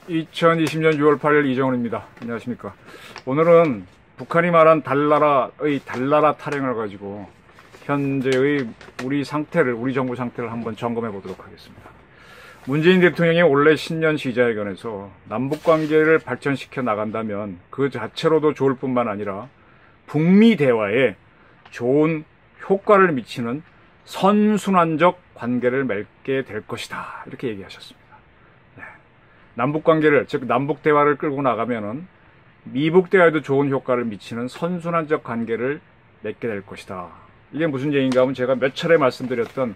2020년 6월 8일 이정훈입니다. 안녕하십니까. 오늘은 북한이 말한 달나라 타령을 가지고 현재의 우리 정부 상태를 한번 점검해 보도록 하겠습니다. 문재인 대통령이 올해 신년 시자회견에서 남북관계를 발전시켜 나간다면 그 자체로도 좋을 뿐만 아니라 북미 대화에 좋은 효과를 미치는 선순환적 관계를 맺게 될 것이다. 이렇게 얘기하셨습니다. 남북관계를, 즉 남북대화를 끌고 나가면은 미북대화에도 좋은 효과를 미치는 선순환적 관계를 맺게 될 것이다. 이게 무슨 얘기인가 하면 제가 몇 차례 말씀드렸던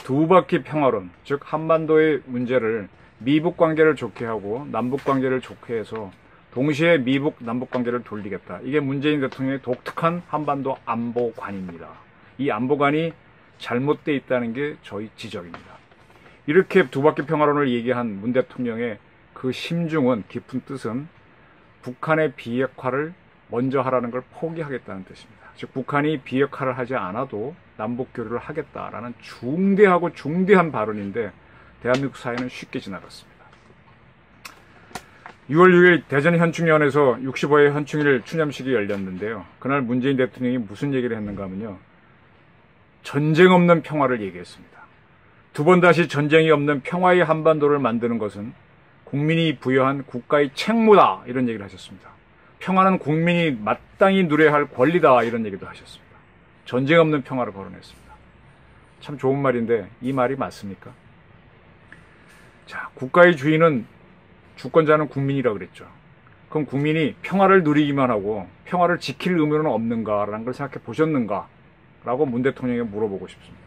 두 바퀴 평화론, 즉 한반도의 문제를 미북관계를 좋게 하고 남북관계를 좋게 해서 동시에 미북 남북관계를 돌리겠다. 이게 문재인 대통령의 독특한 한반도 안보관입니다. 이 안보관이 잘못되어 있다는 게 저희 지적입니다. 이렇게 두 바퀴 평화론을 얘기한 문 대통령의 그 심중은, 깊은 뜻은 북한의 비핵화를 먼저 하라는 걸 포기하겠다는 뜻입니다. 즉 북한이 비핵화를 하지 않아도 남북교류를 하겠다라는 중대하고 중대한 발언인데 대한민국 사회는 쉽게 지나갔습니다. 6월 6일 대전 현충연에서 65회 현충일 추념식이 열렸는데요. 그날 문재인 대통령이 무슨 얘기를 했는가 하면요. 전쟁 없는 평화를 얘기했습니다. 두 번 다시 전쟁이 없는 평화의 한반도를 만드는 것은 국민이 부여한 국가의 책무다, 이런 얘기를 하셨습니다. 평화는 국민이 마땅히 누려야 할 권리다, 이런 얘기도 하셨습니다. 전쟁 없는 평화를 거론했습니다. 참 좋은 말인데 이 말이 맞습니까? 자, 국가의 주인은, 주권자는 국민이라고 그랬죠. 그럼 국민이 평화를 누리기만 하고 평화를 지킬 의무는 없는가라는 걸 생각해 보셨는가? 라고 문 대통령에게 물어보고 싶습니다.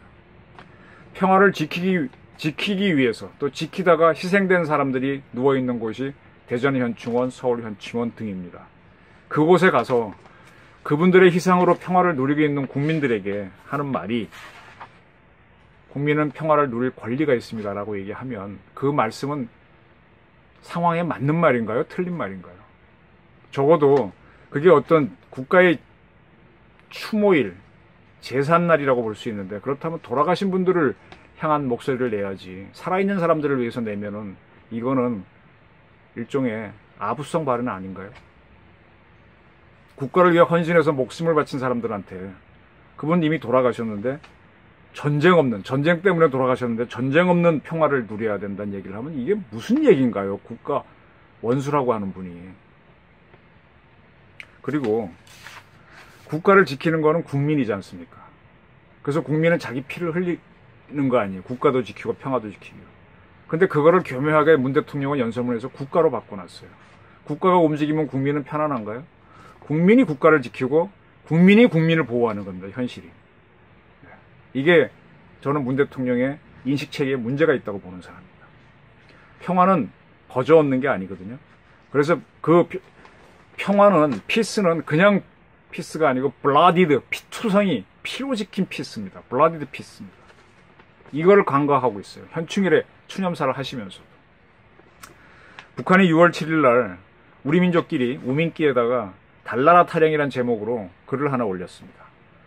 평화를 지키기 위해서, 또 지키다가 희생된 사람들이 누워있는 곳이 대전 현충원, 서울 현충원 등입니다. 그곳에 가서 그분들의 희생으로 평화를 누리고 있는 국민들에게 하는 말이 국민은 평화를 누릴 권리가 있습니다 라고 얘기하면 그 말씀은 상황에 맞는 말인가요? 틀린 말인가요? 적어도 그게 어떤 국가의 추모일, 제삿날이라고 볼 수 있는데, 그렇다면 돌아가신 분들을 향한 목소리를 내야지, 살아있는 사람들을 위해서 내면은 이거는 일종의 아부성 발언 아닌가요? 국가를 위해 헌신해서 목숨을 바친 사람들한테, 그분 이미 돌아가셨는데 전쟁 때문에 돌아가셨는데 전쟁 없는 평화를 누려야 된다는 얘기를 하면 이게 무슨 얘기인가요? 국가 원수라고 하는 분이. 그리고 국가를 지키는 거는 국민이지 않습니까? 그래서 국민은 자기 피를 흘리는 거 아니에요. 국가도 지키고 평화도 지키고. 근데 그거를 교묘하게 문 대통령은 연설문에서 국가로 바꿔놨어요. 국가가 움직이면 국민은 편안한가요? 국민이 국가를 지키고 국민이 국민을 보호하는 겁니다. 현실이. 이게 저는 문 대통령의 인식체계에 문제가 있다고 보는 사람입니다. 평화는 거저 얻는 게 아니거든요. 그래서 그 평화는, 피스는 그냥 피스가 아니고 블라디드, 피투성이, 피로 지킨 피스입니다. 블라디드 피스입니다. 이걸 간과하고 있어요. 현충일에 추념사를 하시면서도. 북한이 6월 7일 날 우리 민족끼리 우민기에다가 달나라 타령이라는 제목으로 글을 하나 올렸습니다.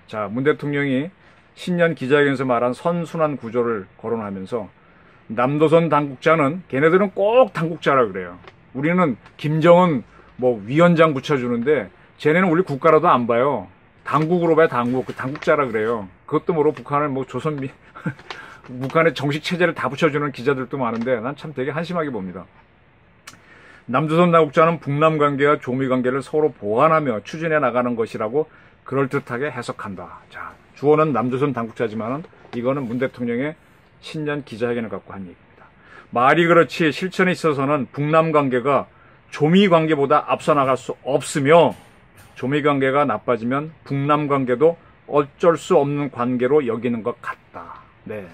자, 문 대통령이 신년 기자회견에서 말한 선순환 구조를 거론하면서 남도선 당국자는, 걔네들은 꼭 당국자라 그래요. 우리는 김정은 위원장 붙여주는데 쟤네는 우리 국가라도 안 봐요. 당국으로 봐요. 당국. 그 당국자라 그래요. 그것도 모르고 북한을 북한의 정식 체제를 다 붙여주는 기자들도 많은데 난 참 되게 한심하게 봅니다. 남조선 당국자는 북남 관계와 조미 관계를 서로 보완하며 추진해 나가는 것이라고 그럴듯하게 해석한다. 자, 주어는 남조선 당국자지만은 이거는 문 대통령의 신년 기자회견을 갖고 한 얘기입니다. 말이 그렇지 실천에 있어서는 북남 관계가 조미 관계보다 앞서 나갈 수 없으며, 조미 관계가 나빠지면 북남 관계도 어쩔 수 없는 관계로 여기는 것 같다. 네.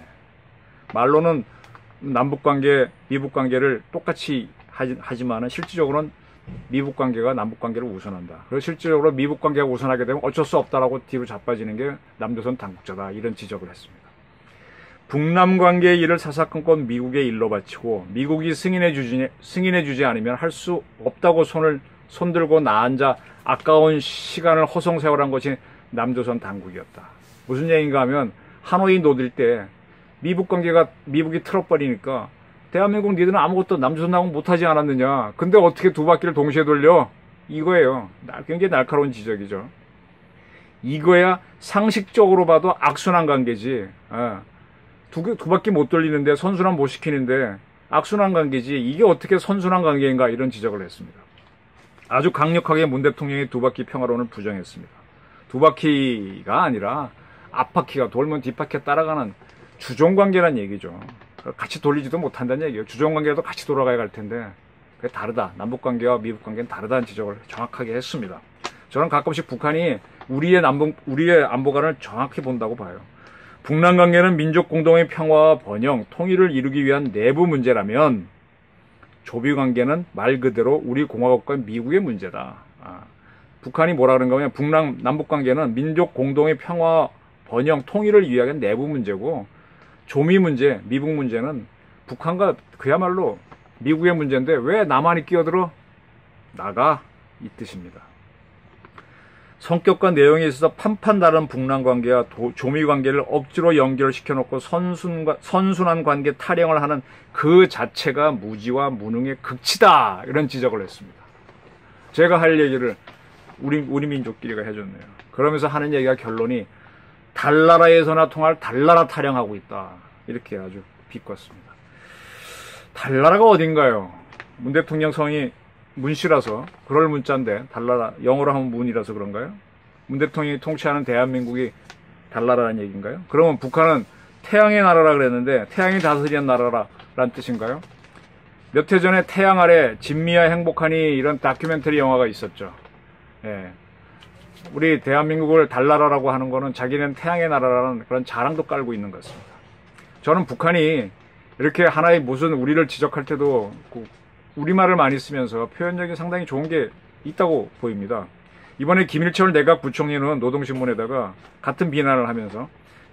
말로는 남북 관계, 미북 관계를 똑같이 하지만은 실질적으로는 미북 관계가 남북 관계를 우선한다. 그래서 실질적으로 미북 관계가 우선하게 되면 어쩔 수 없다라고 뒤로 자빠지는 게 남조선 당국자다. 이런 지적을 했습니다. 북남 관계의 일을 사사건건 미국의 일로 바치고 미국이 승인해주지 않으면 할 수 없다고 손들고 나앉아 아까운 시간을 허송세월한 것이 남조선 당국이었다. 무슨 얘기인가 하면 하노이 노딜 때 미북이 틀어버리니까 대한민국 니들은 아무것도 남조선 당국 못하지 않았느냐. 근데 어떻게 두 바퀴를 동시에 돌려? 이거예요. 굉장히 날카로운 지적이죠. 이거야 상식적으로 봐도 악순환 관계지. 두 바퀴 못 돌리는데 선순환 못 시키는데 악순환 관계지. 이게 어떻게 선순환 관계인가 이런 지적을 했습니다. 아주 강력하게 문 대통령이 두 바퀴 평화론을 부정했습니다. 두 바퀴가 아니라 앞바퀴가 돌면 뒷바퀴에 따라가는 주종관계란 얘기죠. 같이 돌리지도 못한다는 얘기예요. 주종관계라도 같이 돌아가야 할 텐데 그게 다르다. 남북관계와 미북관계는 다르다는 지적을 정확하게 했습니다. 저는 가끔씩 북한이 우리의 안보관을 정확히 본다고 봐요. 북남관계는 민족 공동의 평화와 번영, 통일을 이루기 위한 내부 문제라면 조비관계는 말 그대로 우리 공화국과 미국의 문제다. 북한이 뭐라 그런가 하면 남북관계는 민족 공동의 평화, 번영, 통일을 위한 내부 문제고 조미 문제, 미북 문제는 북한과 그야말로 미국의 문제인데 왜 남한이 끼어들어? 나가 이 뜻입니다. 성격과 내용에 있어서 판판 다른 북남 관계와 조미 관계를 억지로 연결시켜놓고 선순환 관계 타령을 하는 그 자체가 무지와 무능의 극치다. 이런 지적을 했습니다. 제가 할 얘기를 우리 민족끼리가 해줬네요. 그러면서 하는 얘기가 결론이 달나라에서나 통할 달나라 타령하고 있다. 이렇게 아주 비꼬았습니다. 달나라가 어딘가요? 문 대통령 성이 문씨라서 그럴 문자인데 달나라 영어로 하면 문이라서 그런가요? 문 대통령이 통치하는 대한민국이 달나라라는 얘기인가요? 그러면 북한은 태양의 나라라 그랬는데 태양이 다스리는 나라라는 뜻인가요? 몇 해 전에 태양 아래 진미야 행복하니 이런 다큐멘터리 영화가 있었죠. 예. 우리 대한민국을 달나라라고 하는 거는 자기는 태양의 나라라는 그런 자랑도 깔고 있는 것 같습니다. 저는 북한이 이렇게 하나의 무슨 우리를 지적할 때도 우리말을 많이 쓰면서 표현력이 상당히 좋은 게 있다고 보입니다. 이번에 김일철 내각 부총리는 노동신문에다가 같은 비난을 하면서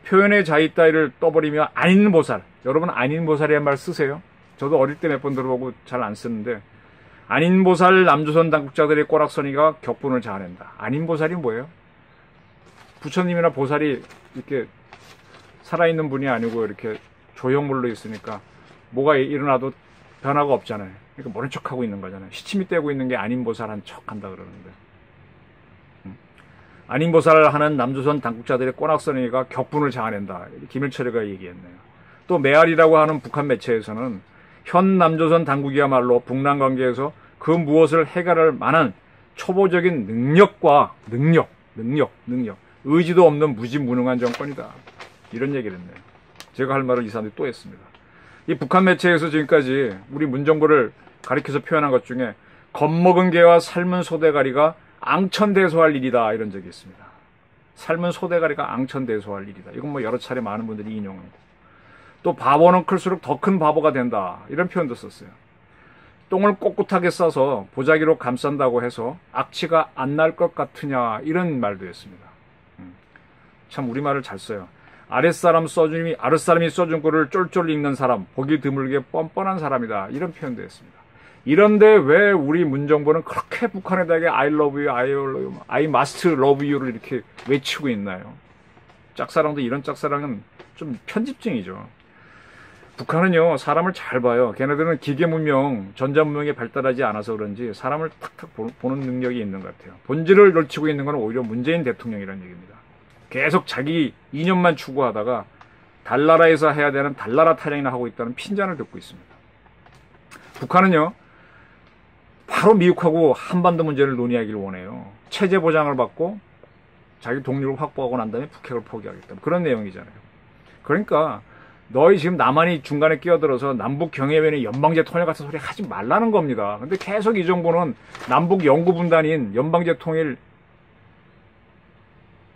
표현의 자유 따위를 떠버리며 안인보살, 여러분 안인보살이란 말 쓰세요? 저도 어릴 때 몇 번 들어보고 잘 안 쓰는데 안인보살 남조선 당국자들의 꼬락서니가 격분을 자아낸다. 안인보살이 뭐예요? 부처님이나 보살이 이렇게 살아있는 분이 아니고 이렇게 조형물로 있으니까 뭐가 일어나도 변화가 없잖아요. 그러니까 모른 척하고 있는 거잖아요. 시침이 떼고 있는 게 안인보살한 척한다 그러는데. 안인보살을 하는 남조선 당국자들의 꼬락서니가 격분을 자아낸다. 김일철이가 얘기했네요. 또 메아리라고 하는 북한 매체에서는 현 남조선 당국이야말로 북남 관계에서 그 무엇을 해결할 만한 초보적인 능력과 능력, 의지도 없는 무지무능한 정권이다. 이런 얘기를 했네요. 제가 할 말을 이 사람들이 또 했습니다. 이 북한 매체에서 지금까지 우리 문정부를 가리켜서 표현한 것 중에 겁먹은 개와 삶은 소대가리가 앙천대소할 일이다. 이런 적이 있습니다. 삶은 소대가리가 앙천대소할 일이다. 이건 뭐 여러 차례 많은 분들이 인용하고. 또 바보는 클수록 더 큰 바보가 된다. 이런 표현도 썼어요. 똥을 꼿꼿하게 싸서 보자기로 감싼다고 해서 악취가 안 날 것 같으냐. 이런 말도 했습니다. 참 우리말을 잘 써요. 아랫사람이 써준 거를 쫄쫄 읽는 사람, 보기 드물게 뻔뻔한 사람이다. 이런 표현도 했습니다. 이런데 왜 우리 문정부는 그렇게 북한에다가 I love you, I must love you를 이렇게 외치고 있나요? 짝사랑도 이런 짝사랑은 좀 편집증이죠. 북한은요, 사람을 잘 봐요. 걔네들은 기계문명, 전자문명이 발달하지 않아서 그런지 사람을 탁탁 보는 능력이 있는 것 같아요. 본질을 놓치고 있는 건 오히려 문재인 대통령이라는 얘기입니다. 계속 자기 이념만 추구하다가 달나라에서 해야 되는 달나라 타령이나 하고 있다는 핀잔을 듣고 있습니다. 북한은요, 바로 미국하고 한반도 문제를 논의하기를 원해요. 체제 보장을 받고 자기 독립을 확보하고 난 다음에 북핵을 포기하겠다. 그런 내용이잖아요. 그러니까 너희 지금 남한이 중간에 끼어들어서 남북 경협연의 연방제 통일 같은 소리 하지 말라는 겁니다. 근데 계속 이 정부는 남북 영구 분단인 연방제 통일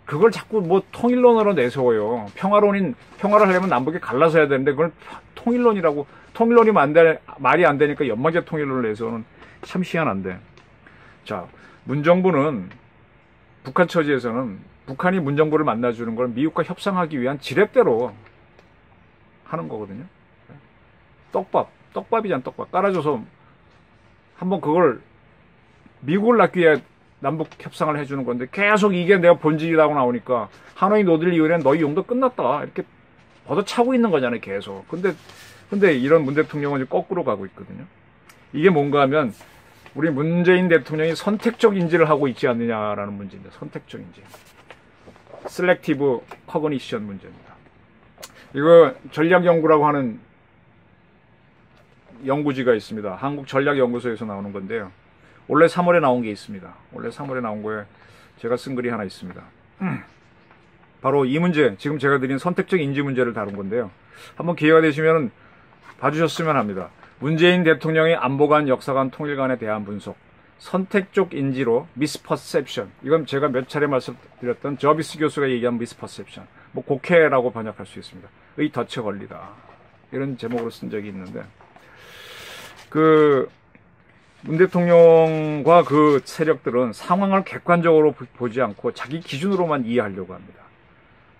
그걸 자꾸 뭐 통일론으로 내세워요. 평화를 하려면 남북이 갈라서 해야 되는데 그걸 통일론이라고 통일론이 말이 안 되니까 연방제 통일론을 내세우는 참 희한한데. 자, 문정부는 북한 처지에서는 북한이 문정부를 만나주는 걸 미국과 협상하기 위한 지렛대로 하는 거거든요. 떡밥이잖아, 떡밥. 깔아줘서 한번 그걸 미국을 낳기 위해 남북 협상을 해주는 건데 계속 이게 내가 본질이라고 나오니까 하노이 노딜 이후에는 너희 용도 끝났다. 이렇게 얻어차고 있는 거잖아요, 계속. 근데 근데 이런 문 대통령은 거꾸로 가고 있거든요. 이게 뭔가 하면 우리 문재인 대통령이 선택적 인지를 하고 있지 않느냐라는 문제입니다. 선택적 인지. 셀렉티브 커그니션 문제입니다. 이거 전략연구라고 하는 연구지가 있습니다. 한국전략연구소에서 나오는 건데요. 원래 3월에 나온 게 있습니다. 원래 3월에 나온 거에 제가 쓴 글이 하나 있습니다. 바로 이 문제, 지금 제가 드린 선택적 인지 문제를 다룬 건데요. 한번 기회가 되시면 봐주셨으면 합니다. 문재인 대통령의 안보관, 역사관, 통일관에 대한 분석, 선택적 인지로 미스퍼셉션, 이건 제가 몇 차례 말씀드렸던 저비스 교수가 얘기한 미스퍼셉션, 뭐 곡해라고 번역할 수 있습니다. 의 덫에 걸리다, 이런 제목으로 쓴 적이 있는데, 문 대통령과 그 세력들은 상황을 객관적으로 보지 않고 자기 기준으로만 이해하려고 합니다.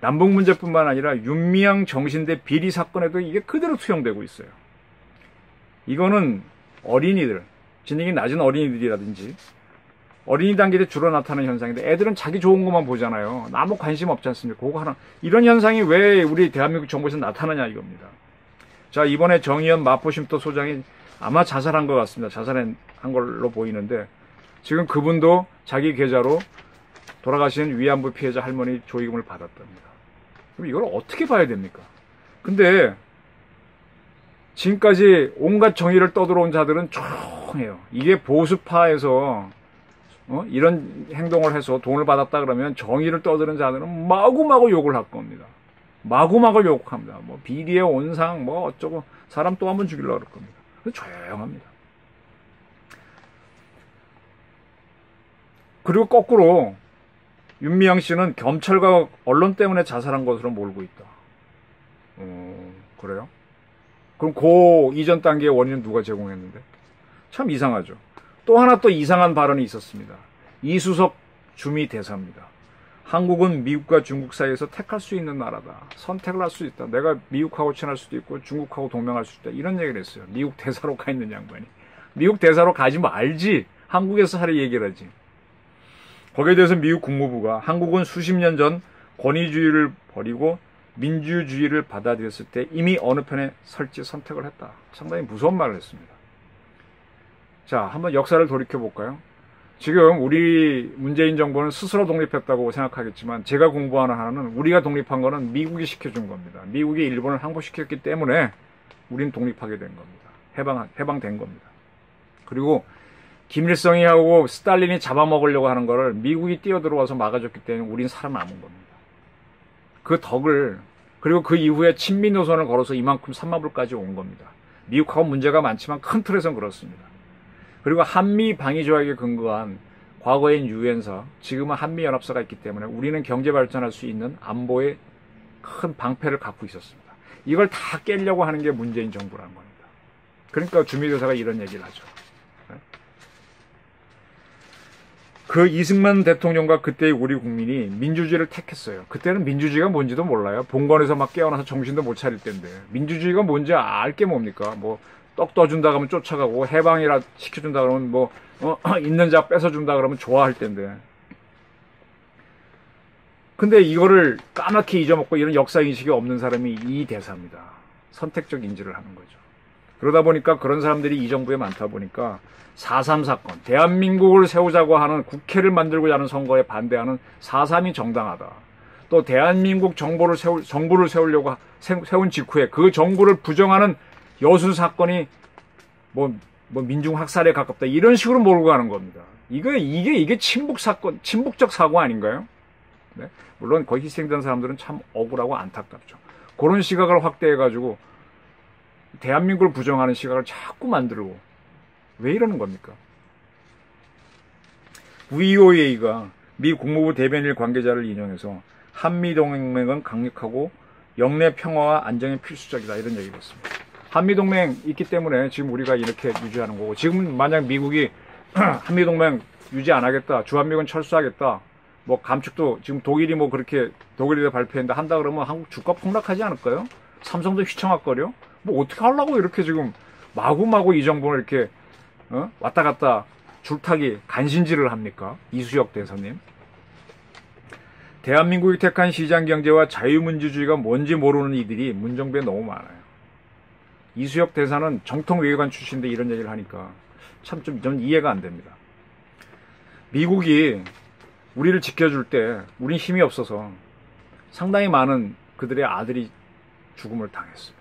남북 문제뿐만 아니라 윤미향 정신대 비리 사건에도 이게 그대로 투영되고 있어요. 이거는 어린이들, 지능이 낮은 어린이들이라든지 어린이 단계에 주로 나타나는 현상인데, 애들은 자기 좋은 것만 보잖아요. 아무 관심 없지 않습니까? 그거 하나, 이런 현상이 왜 우리 대한민국 정부에서 나타나냐 이겁니다. 자, 이번에 정의연 마포쉼터 소장이 아마 자살한 것 같습니다. 자살한 걸로 보이는데, 지금 그분도 자기 계좌로 돌아가신 위안부 피해자 할머니 조의금을 받았답니다. 그럼 이걸 어떻게 봐야 됩니까? 근데 지금까지 온갖 정의를 떠들어온 자들은 조용해요. 이게 보수파에서 이런 행동을 해서 돈을 받았다 그러면 정의를 떠드는 자들은 마구마구 욕을 할 겁니다. 마구마구 욕합니다. 뭐 비리의 온상 뭐 어쩌고 사람 또 한 번 죽이려고 그럴 겁니다. 조용합니다. 그리고 거꾸로 윤미향 씨는 검찰과 언론 때문에 자살한 것으로 몰고 있다. 그래요? 그럼 그 이전 단계의 원인은 누가 제공했는데? 참 이상하죠. 또 하나 또 이상한 발언이 있었습니다. 이수석 주미 대사입니다. 한국은 미국과 중국 사이에서 택할 수 있는 나라다. 선택을 할 수 있다. 내가 미국하고 친할 수도 있고 중국하고 동맹할 수도 있다. 이런 얘기를 했어요. 미국 대사로 가 있는 양반이. 미국 대사로 가지 말지. 한국에서 하려 얘기를 하지. 거기에 대해서 미국 국무부가 한국은 수십 년 전 권위주의를 버리고 민주주의를 받아들였을 때 이미 어느 편에 설지 선택을 했다. 상당히 무서운 말을 했습니다. 자, 한번 역사를 돌이켜볼까요? 지금 우리 문재인 정부는 스스로 독립했다고 생각하겠지만, 제가 공부하는 한은 우리가 독립한 거는 미국이 시켜준 겁니다. 미국이 일본을 항복시켰기 때문에 우린 독립하게 된 겁니다. 해방된 겁니다. 그리고 김일성이 하고 스탈린이 잡아먹으려고 하는 거를 미국이 뛰어들어와서 막아줬기 때문에 우린 살아남은 겁니다. 그 덕을, 그리고 그 이후에 친미 노선을 걸어서 이만큼 삼마불까지 온 겁니다. 미국하고 문제가 많지만 큰 틀에서는 그렇습니다. 그리고 한미 방위 조약에 근거한 과거엔 유엔사, 지금은 한미연합사가 있기 때문에 우리는 경제 발전할 수 있는 안보의 큰 방패를 갖고 있었습니다. 이걸 다 깨려고 하는 게 문재인 정부라는 겁니다. 그러니까 주미대사가 이런 얘기를 하죠. 그 이승만 대통령과 그때의 우리 국민이 민주주의를 택했어요. 그때는 민주주의가 뭔지도 몰라요. 본관에서 막 깨어나서 정신도 못 차릴 때인데. 민주주의가 뭔지 알 게 뭡니까? 뭐 떡 떠준다 그러면 쫓아가고, 해방이라 시켜준다 그러면 뭐 있는 자 뺏어준다 그러면 좋아할 텐데. 근데 이거를 까맣게 잊어먹고 이런 역사인식이 없는 사람이 이 대사입니다. 선택적 인지를 하는 거죠. 그러다 보니까 그런 사람들이 이 정부에 많다 보니까 4.3 사건, 대한민국을 세우자고 하는, 국회를 만들고자 하는 선거에 반대하는 4.3이 정당하다. 또 대한민국 정부를 세우려고 세운 직후에 그 정부를 부정하는 여수 사건이 뭐 민중 학살에 가깝다. 이런 식으로 몰고 가는 겁니다. 이게 친북 사건, 친북적 사고 아닌가요? 네? 물론 거기 희생된 사람들은 참 억울하고 안타깝죠. 그런 시각을 확대해가지고 대한민국을 부정하는 시각을 자꾸 만들고, 왜 이러는 겁니까? VOA가 미 국무부 대변인 관계자를 인용해서 한미동맹은 강력하고 영내 평화와 안정에 필수적이다, 이런 얘기를 했습니다. 한미동맹 있기 때문에 지금 우리가 이렇게 유지하는 거고, 지금 만약 미국이 한미동맹 유지 안 하겠다, 주한미군 철수하겠다, 뭐 감축도 지금 독일이 뭐 그렇게 독일에서 발표했는데 한다 그러면 한국 주가 폭락하지 않을까요? 삼성도 휘청학거려? 뭐 어떻게 하려고 이렇게 지금 마구마구 이 정부를 이렇게 왔다 갔다 줄타기 간신질을 합니까? 이수혁 대사님. 대한민국이 택한 시장경제와 자유민주주의가 뭔지 모르는 이들이 문정부에 너무 많아요. 이수혁 대사는 정통 외교관 출신인데 이런 얘기를 하니까 참 좀 전 이해가 안 됩니다. 미국이 우리를 지켜줄 때 우린 힘이 없어서 상당히 많은 그들의 아들이 죽음을 당했습니다.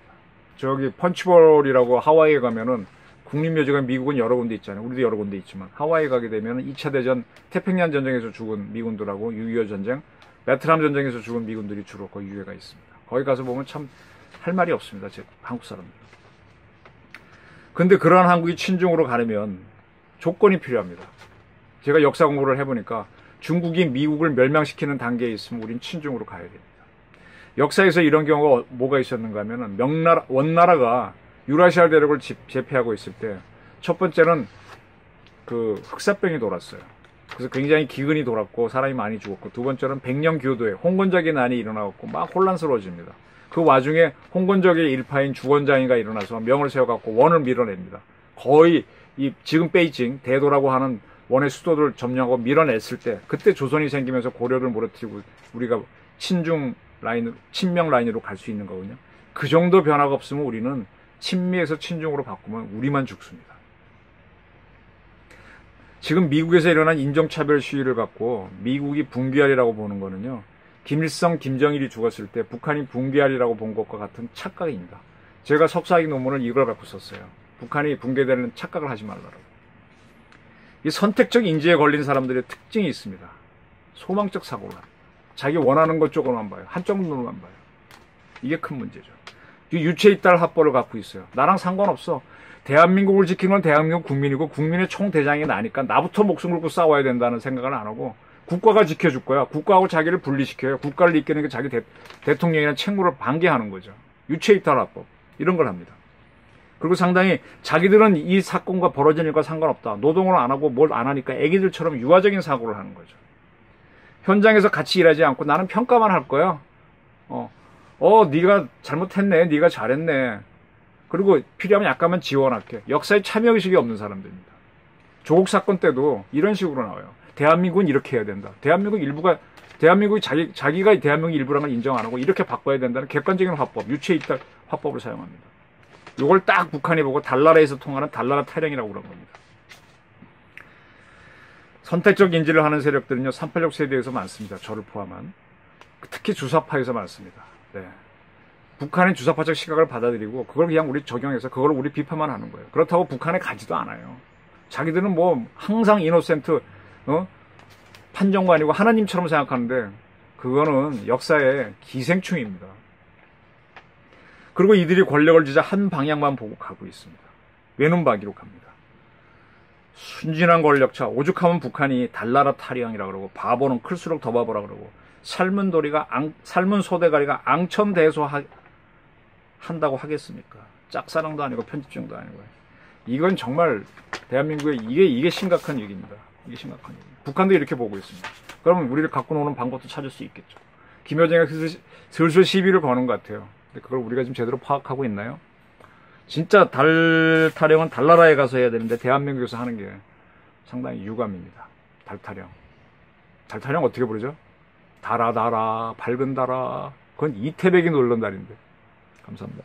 저기 펀치볼이라고 하와이에 가면은 국립묘지가 미국은 여러 군데 있잖아요. 우리도 여러 군데 있지만 하와이에 가게 되면 2차 대전 태평양 전쟁에서 죽은 미군들하고 6.25 전쟁, 베트남 전쟁에서 죽은 미군들이 주로 거기 유해가 있습니다. 거기 가서 보면 참 할 말이 없습니다. 제 한국 사람들. 근데 그러한 한국이 친중으로 가려면 조건이 필요합니다. 제가 역사 공부를 해보니까 중국이 미국을 멸망시키는 단계에 있으면 우린 친중으로 가야 됩니다. 역사에서 이런 경우가 뭐가 있었는가 하면은 원나라가 유라시아 대륙을 제패하고 있을 때 첫 번째는 그 흑사병이 돌았어요. 그래서 굉장히 기근이 돌았고 사람이 많이 죽었고, 두 번째는 백령교도에 홍건적의 난이 일어나고 막 혼란스러워집니다. 그 와중에 홍건적의 일파인 주원장이가 일어나서 명을 세워갖고 원을 밀어냅니다. 거의 이 지금 베이징 대도라고 하는 원의 수도를 점령하고 밀어냈을 때, 그때 조선이 생기면서 고려를 무너뜨리고 우리가 친중 라인, 친명 라인으로 갈 수 있는 거거든요. 그 정도 변화가 없으면 우리는 친미에서 친중으로 바꾸면 우리만 죽습니다. 지금 미국에서 일어난 인종차별 시위를 갖고 미국이 붕괴하리라고 보는 거는요, 김일성, 김정일이 죽었을 때 북한이 붕괴하리라고 본 것과 같은 착각입니다. 제가 석사학위 논문을 이걸 갖고 썼어요. 북한이 붕괴되는 착각을 하지 말라고. 이 선택적 인지에 걸린 사람들의 특징이 있습니다. 소망적 사고를 합니다. 자기 원하는 것 쪽으로만 봐요. 한쪽 눈으로만 봐요. 이게 큰 문제죠. 유체이탈 합법을 갖고 있어요. 나랑 상관없어. 대한민국을 지키는 건 대한민국 국민이고 국민의 총대장이 나니까 나부터 목숨 걸고 싸워야 된다는 생각을 안 하고 국가가 지켜줄 거야. 국가하고 자기를 분리시켜요. 국가를 이끄는 게 자기 대통령이라는 책무를 방기하는 거죠. 유체이탈 합법. 이런 걸 합니다. 그리고 상당히 자기들은 이 사건과 벌어진 일과 상관없다. 노동을 안 하고 뭘 안 하니까 애기들처럼 유아적인 사고를 하는 거죠. 현장에서 같이 일하지 않고 나는 평가만 할 거야. 네가 잘못했네. 네가 잘했네. 그리고 필요하면 약간만 지원할게. 역사에 참여의식이 없는 사람들입니다. 조국 사건 때도 이런 식으로 나와요. 대한민국은 이렇게 해야 된다. 대한민국이 자기가 대한민국 일부라는 걸 인정 안 하고 이렇게 바꿔야 된다는 객관적인 화법, 유체이탈 화법을 사용합니다. 이걸 딱 북한이 보고 달나라에서 통하는 달나라 타령이라고 그런 겁니다. 선택적 인지를 하는 세력들은요, 386 세대에서 많습니다. 저를 포함한. 특히 주사파에서 많습니다. 네. 북한의 주사파적 시각을 받아들이고 그걸 그냥 우리 적용해서 그걸 우리 비판만 하는 거예요. 그렇다고 북한에 가지도 않아요. 자기들은 뭐 항상 이노센트, 판정관이고 하나님처럼 생각하는데 그거는 역사의 기생충입니다. 그리고 이들이 권력을 쥐자 한 방향만 보고 가고 있습니다. 외눈박이로 갑니다. 순진한 권력자, 오죽하면 북한이 달나라 타령이라고 그러고 바보는 클수록 더 바보라 그러고 삶은 소대가리가 앙천대소 한다고 하겠습니까? 짝사랑도 아니고 편집증도 아니고. 이건 정말 대한민국의 이게 심각한 얘기입니다. 이게 심각한 얘기. 북한도 이렇게 보고 있습니다. 그러면 우리를 갖고 노는 방법도 찾을 수 있겠죠. 김여정이 슬슬 시비를 거는 것 같아요. 근데 그걸 우리가 지금 제대로 파악하고 있나요? 진짜 달 타령은 달나라에 가서 해야 되는데 대한민국에서 하는 게 상당히 유감입니다. 달 타령. 달 타령 어떻게 부르죠? 달아 밝은 달아. 그건 이태백이 놀던 달인데. 감사합니다.